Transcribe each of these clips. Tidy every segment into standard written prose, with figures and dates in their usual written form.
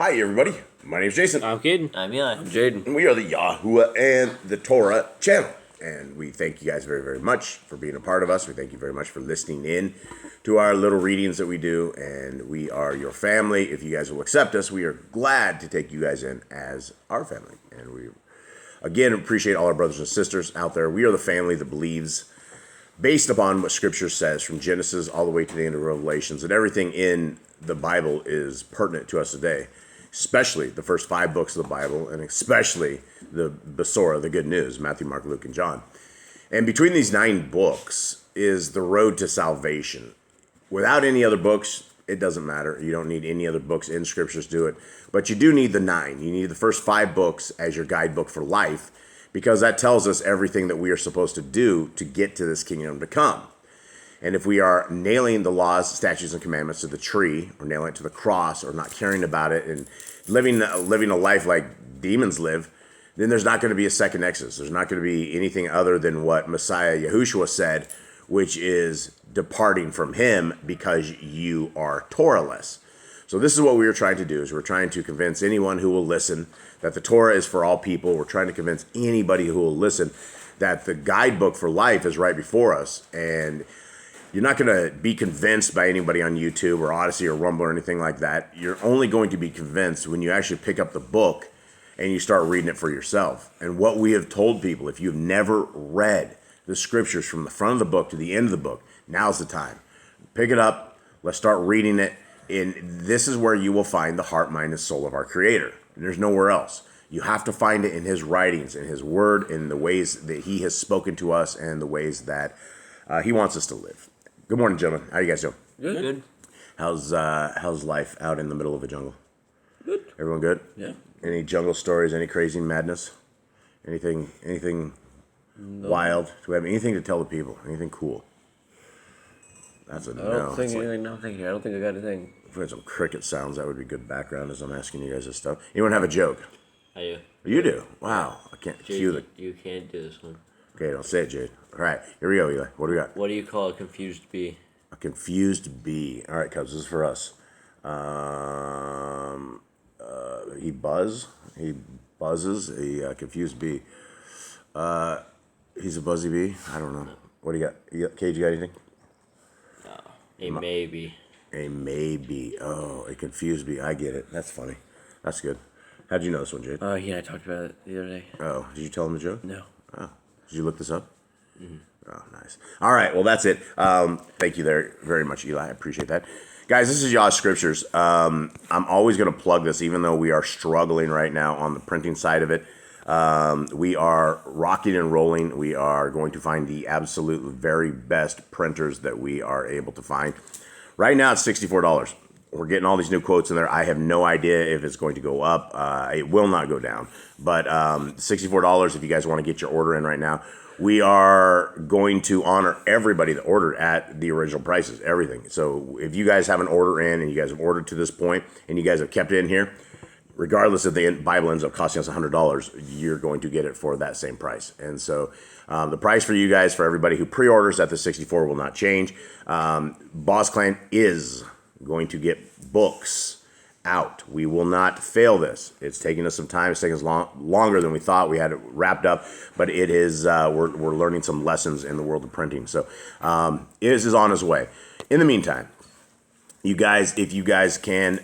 Hi, everybody. My name's Jason. I'm Caden. I'm Eli. I'm Jaden. And we are the Yahuwah and the Torah channel. And we thank you guys very, very much for being a part of us. We thank you very much for listening in to our little readings that we do. And we are your family. If you guys will accept us, we are glad to take you guys in as our family. And we, again, appreciate all our brothers and sisters out there. We are the family that believes, based upon what Scripture says, from Genesis all the way to the end of Revelations, that everything in the Bible is pertinent to us today. Especially the first 5 books of the Bible, and especially the Besorah, the good news, Matthew, Mark, Luke, and John. And between these 9 books is the road to salvation. Without any other books, it doesn't matter. You don't need any other books in Scriptures to do it. But you do need the 9. You need the first 5 books as your guidebook for life, because that tells us everything that we are supposed to do to get to this kingdom to come. And if we are nailing the laws, statutes, and commandments to the tree, or nailing it to the cross, or not caring about it, and living a life like demons live, then there's not going to be a second Exodus. There's not going to be anything other than what Messiah Yahushua said, which is departing from him because you are Torahless. So this is what we are trying to do, is we're trying to convince anyone who will listen that the Torah is for all people. We're trying to convince anybody who will listen that the guidebook for life is right before us. And you're not going to be convinced by anybody on YouTube or Odyssey or Rumble or anything like that. You're only going to be convinced when you actually pick up the book and you start reading it for yourself. And what we have told people, if you've never read the Scriptures from the front of the book to the end of the book, now's the time. Pick it up. Let's start reading it. And this is where you will find the heart, mind, and soul of our Creator. And there's nowhere else. You have to find it in His writings, in His Word, in the ways that He has spoken to us, and the ways that He wants us to live. Good morning, gentlemen. How you guys doing? Good. How's life out in the middle of a jungle? Good. Everyone good? Yeah. Any jungle stories? Any crazy madness? Anything wild? Do we have anything to tell the people? Anything cool? That's a I no. don't think anything. No, thank you. I don't think I got anything. If we had some cricket sounds, that would be good background as I'm asking you guys this stuff. Anyone have a joke? I do. You do? Wow. I can't cue the... You can't do this one. Okay, don't say it, Jade. All right, here we go, Eli. What do we got? What do you call a confused bee? A confused bee. All right, Cubs, this is for us. He buzzes. A confused bee. He's a buzzy bee. I don't know. What do you got? Cage, you got anything? No. A maybe. A maybe. Oh, a confused bee. I get it. That's funny. That's good. How'd you know this one, Jade? Yeah, I talked about it the other day. Oh, did you tell him the joke? No. Oh, did you look this up? Mm-hmm. Oh, nice. All right, well, that's it. Thank you there very much, Eli. I appreciate that. Guys, this is Yah Scriptures. I'm always going to plug this, even though we are struggling right now on the printing side of it. We are rocking and rolling. We are going to find the absolute very best printers that we are able to find. Right now, it's $64. We're getting all these new quotes in there. I have no idea if it's going to go up. It will not go down. But $64 if you guys want to get your order in right now. We are going to honor everybody that ordered at the original prices, everything. So if you guys have an order in and you guys have ordered to this point and you guys have kept it in here, regardless if the Bible ends up costing us $100, you're going to get it for that same price. And so the price for you guys, for everybody who pre-orders at the 64 will not change. Boss Clan is going to get books out. We will not fail this. It's taking us some time. It's taking us longer than we thought. We had it wrapped up, but it is we're learning some lessons in the world of printing. So this is on its way. In the meantime, you guys, if you guys can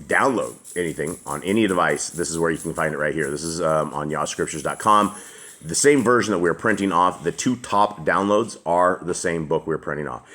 download anything on any device, this is where you can find it right here. This is on yahscriptures.com. The same version that we're printing off. The 2 top downloads are the same book we're printing off.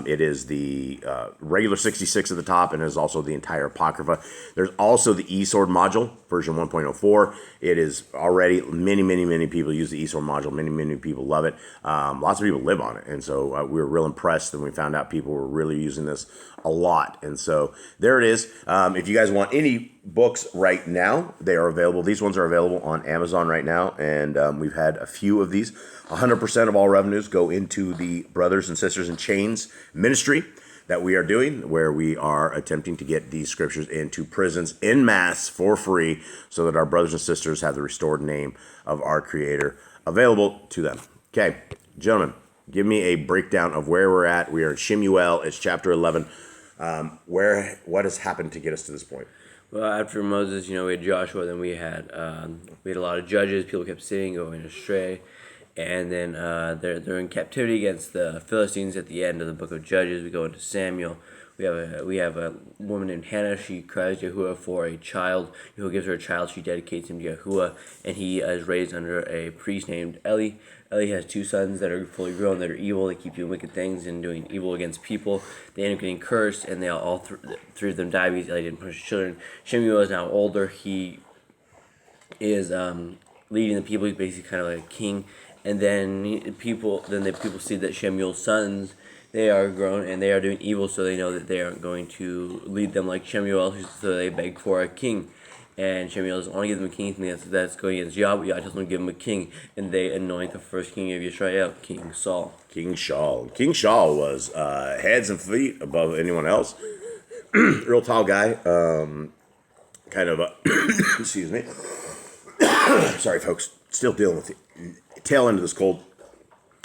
It is the regular 66 at the top, and it is also the entire Apocrypha. There's also the eSword module, version 1.04. It is already, many people use the eSword module. Many people love it. Lots of people live on it, and so we were real impressed when we found out people were really using this a lot. And so there it is. If you guys want any books right now, they are available. These ones are available on Amazon right now, and we've had a few of these. 100% of all revenues go into the Brothers and Sisters in Chains ministry that we are doing, where we are attempting to get these scriptures into prisons en masse for free, so that our brothers and sisters have the restored name of our Creator available to them. Okay, gentlemen, give me a breakdown of where we're at. We are in SHEMU'EL. It's chapter 11. What has happened to get us to this point? Well, after Moses, we had Joshua. Then we had a lot of judges. People kept sinning, going astray, and then they're in captivity against the Philistines. At the end of the book of Judges, we go into Samuel. We have a woman named Hannah. She cries Yahuwah for a child. Yahuwah gives her a child. She dedicates him to Yahuwah, and he is raised under a priest named Eli. Eli has 2 sons that are fully grown, that are evil. They keep doing wicked things and doing evil against people. They end up getting cursed, and they all 3 of them die because Eli didn't punish his children. Shemuel is now older. He is leading the people. He's basically kind of like a king. And then the people see that Shemuel's sons, they are grown and they are doing evil, so they know that they aren't going to lead them like Shemuel, so they beg for a king. And Shemuel doesn't want to give them a king, that's going against Yah, but Yah doesn't want to give them a king. And they anoint the first king of Israel, King Saul. King Shaul. King Shaul was heads and feet above anyone else. Real tall guy. Kind of excuse me. Sorry, folks. Still dealing with the tail end of this cold.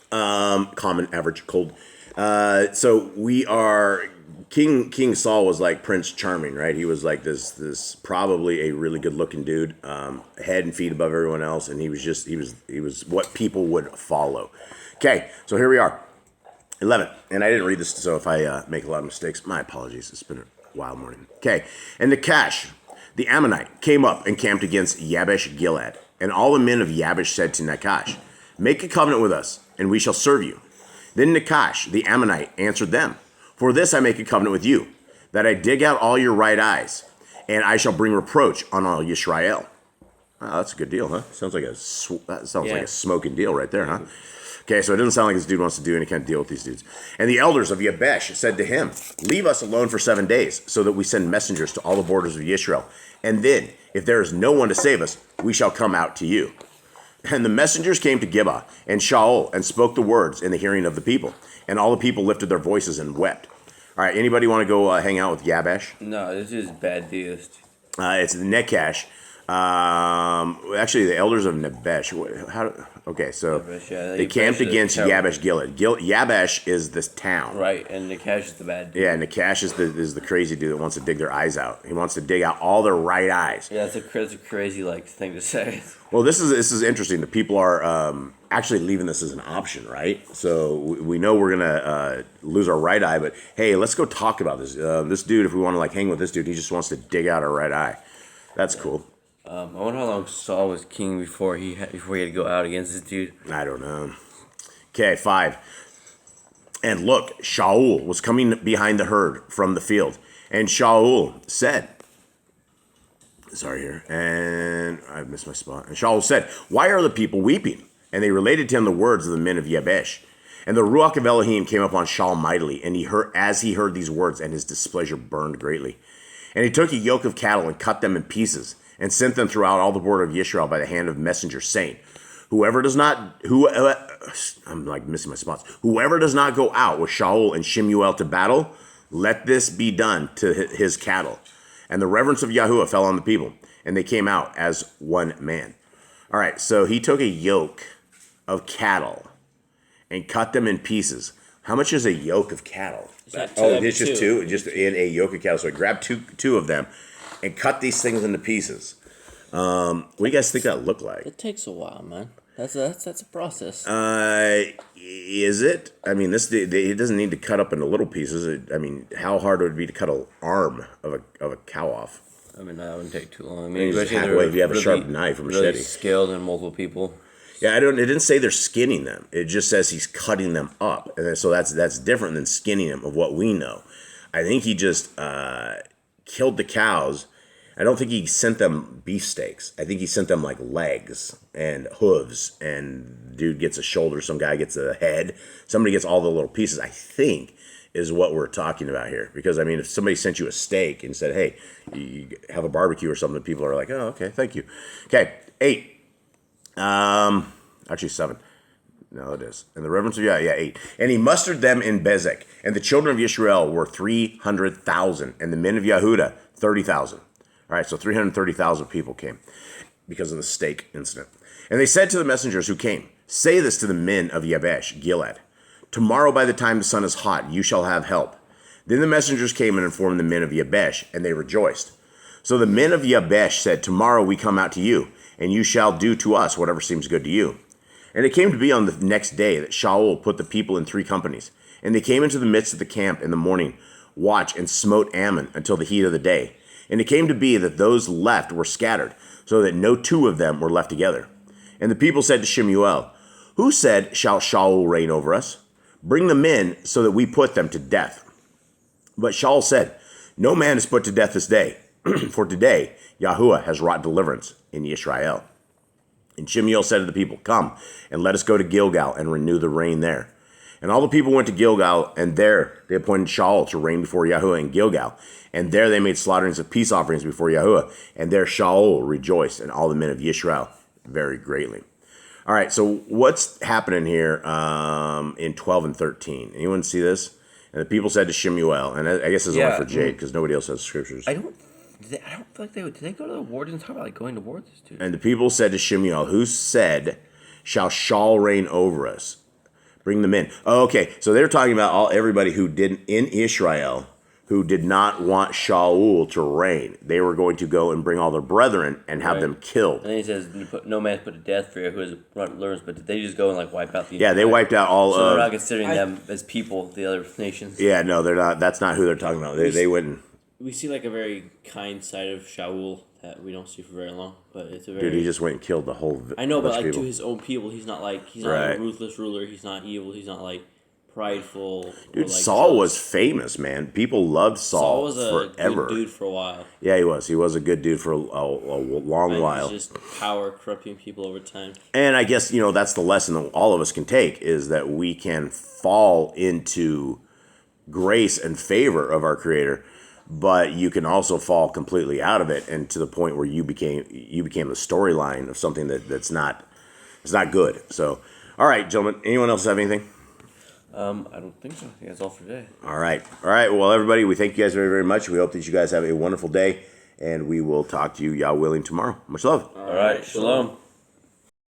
Common, average cold. So we are... King Saul was like Prince Charming, right? He was like this probably a really good looking dude, head and feet above everyone else, and he was what people would follow. Okay, so here we are, 11, and I didn't read this, so if I make a lot of mistakes, my apologies. It's been a wild morning. Okay, and Nakash, the Ammonite, came up and camped against Yabesh Gilead, and all the men of Yabesh said to Nakash, "Make a covenant with us, and we shall serve you." Then Nakash, the Ammonite, answered them, "For this I make a covenant with you, that I dig out all your right eyes, and I shall bring reproach on all Yisrael." Wow, that's a good deal, huh? That sounds like a smoking deal right there, huh? Okay, so it doesn't sound like this dude wants to do any kind of deal with these dudes. And the elders of Yabesh said to him, "Leave us alone for 7 days, so that we send messengers to all the borders of Yisrael. And then, if there is no one to save us, we shall come out to you." And the messengers came to Gibeah and Shaul and spoke the words in the hearing of the people. And all the people lifted their voices and wept. All right, anybody want to go hang out with Yabesh? No, this is bad deist. It's Nekash. Actually, the elders of Nebesh. Okay, so they camped against Yabesh Gilead. Yabesh is this town, right? And Nakash is the bad dude. Yeah, Nakash is the crazy dude that wants to dig their eyes out. He wants to dig out all their right eyes. Yeah, that's a crazy thing to say. Well, this is interesting. The people are actually leaving this as an option, right? So we know we're gonna lose our right eye, but hey, let's go talk about this. This dude, if we want to hang with this dude, he just wants to dig out our right eye. That's cool. I wonder how long Saul was king before he had to go out against this dude. I don't know. Okay, 5. And look, Shaul was coming behind the herd from the field, and Shaul said, and I missed my spot. And Shaul said, "Why are the people weeping?" And they related to him the words of the men of Yabesh. And the Ruach of Elohim came upon Shaul mightily, and he heard these words, and his displeasure burned greatly. And he took a yoke of cattle and cut them in pieces, and sent them throughout all the border of Yisrael by the hand of messengers, saying, Whoever does not go out with Shaul and SHEMU'EL to battle, let this be done to his cattle. And the reverence of Yahuwah fell on the people, and they came out as one man. All right, so he took a yoke of cattle and cut them in pieces. How much is a yoke of cattle? It's just two? Just in a yoke of cattle. So he grabbed two of them and cut these things into pieces. What do you guys think that looked like? It takes a while, man. That's a process. Is it? I mean, it doesn't need to cut up into little pieces. How hard would it be to cut an arm of a cow off? That wouldn't take too long. Halfway, if you have a sharp knife or machete. Really skilled and multiple people. Yeah, it didn't say they're skinning them. It just says he's cutting them up, and so that's different than skinning them of what we know. I think he just killed the cows. I don't think he sent them beefsteaks. I think he sent them like legs and hooves, and dude gets a shoulder, some guy gets a head, somebody gets all the little pieces, I think is what we're talking about here. Because, if somebody sent you a steak and said, hey, you have a barbecue or something, people are like, oh, okay, thank you. Okay, 8. Actually 7. No, it is. And the reverence of 8. And he mustered them in Bezek, and the children of Yisrael were 300,000, and the men of Yehuda 30,000. All right, so 330,000 people came because of the steak incident. And they said to the messengers who came, "Say this to the men of Yabesh Gilead. Tomorrow by the time the sun is hot, you shall have help. Then the messengers came and informed the men of Yabesh, and they rejoiced. So the men of Yabesh said, tomorrow we come out to you, and you shall do to us whatever seems good to you. And it came to be on the next day that Shaul put the people in 3 companies. And they came into the midst of the camp in the morning watch and smote Ammon until the heat of the day. And it came to be that those left were scattered, so that no 2 of them were left together. And the people said to Shemu'el, who said, shall Shaul reign over us? Bring them in so that we put them to death. But Shaul said, no man is put to death this day, for today Yahuwah has wrought deliverance in Israel. And Shemu'el said to the people, come, and let us go to Gilgal and renew the reign there. And all the people went to Gilgal, and there they appointed Shaul to reign before Yahuwah in Gilgal. And there they made slaughterings of peace offerings before Yahuwah. And there Shaul rejoiced, and all the men of Israel very greatly. All right, so what's happening here in 12 and 13? Anyone see this? And the people said to Shemu'el, and I guess this is only for Jade, because nobody else has scriptures. I don't feel like they would. Did they go to the war? Didn't talk about like going to war with this dude. And the people said to Shemu'el, who said, shall Shaul reign over us? Bring them in. Oh, okay, so they're talking about everybody who didn't in Israel who did not want Shaul to reign. They were going to go and bring all their brethren and have them killed. And then he says, no man is put to death for who has learns, but did they just go and like wipe out the Yeah, they wiped out all so they're not considering them as people, the other nations. Yeah, no, they're not. That's not who they're talking about. They went and... We see like a very kind side of Shaul that we don't see for very long, but it's a very... Dude, he just went and killed the whole... I know, but like people. to his own people, he's not like a ruthless ruler. He's not evil. He's not like prideful. Dude, like Saul was famous, man. People loved Saul was forever. a good dude for a while. Yeah, he was. He was a good dude for a long while. He's just power corrupting people over time. And I guess, that's the lesson that all of us can take, is that we can fall into grace and favor of our Creator, but you can also fall completely out of it, and to the point where you became the storyline of something that's not good. So, all right, gentlemen, anyone else have anything? I don't think so. I think that's all for today. All right. Well, everybody, we thank you guys very, very much. We hope that you guys have a wonderful day, and we will talk to you, Yah willing, tomorrow. Much love. All right. Shalom.